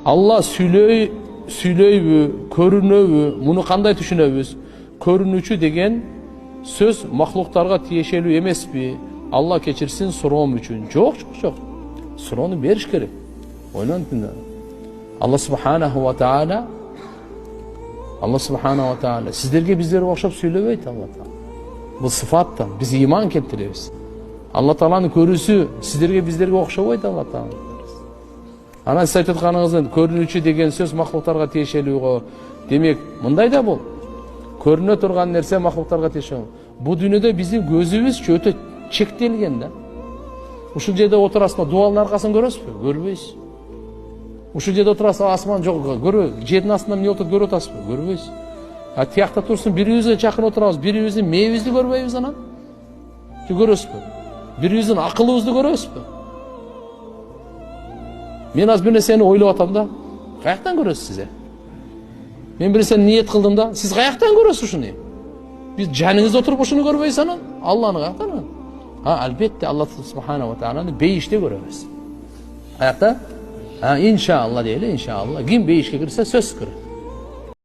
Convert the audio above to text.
Алла сүйлөйбү, көрүнөбү, муну кандай түшүнөбүз? Көрүнүүчү деген сөз махлуктарга тиешелүү эмеспи? Алла кечирсин суроом үчүн. Жок. Суроону бериш керек. Ойлонуп. Алла субханаху ва таала сиздерге биздерге окшоп сүйлөбөйт. Алла таала. Бул сыфаттан биз иман келтиребиз. Алла тааланын көрүүсү сиздерге биздерге окшобойт. Алла таала. Ана сиз айтып атканыңыздын көрүнүүчү деген сөз махлуктарга тиешелүү. Демек, мындай да бул. Көрүнө турган нерсе махлуктарга тиешелүү. Бул дүйнөдө биздин көзүбүз өтө чектелген да. Ушул жерде отурасызбы, дуалдын аркасын көрөсүзбү? Көрбөйсүз. Ушул жерде отурасыз, асман жок, көрбөйсүз. Жердин астында эмне отуруп көрүп атасызбы? Көрбөйсүз. А тиякта турсун, бирибизге жакын отурабыз, бирибиздин мээбизди көрбөйбүз анан? Көрөсүзбү? Бирибиздин акылыбызды көрөсүзбү? Мен азыр бир нерсени ойлоп атам да, каяктан көрөсүз сиз? Мен бир нерсени ниет кылдым да, сиз каяктан көрөсүз ушуну? Биз жаныңызда отуруп ушуну көрбөйсүз анан? Алланы каяктан? Албетте Алла субханаху ва тааланы бейиште көрөбүз. Каякта? Иншалла дейли, иншалла. Ким бейишке кирсе сөзсүз көрөт.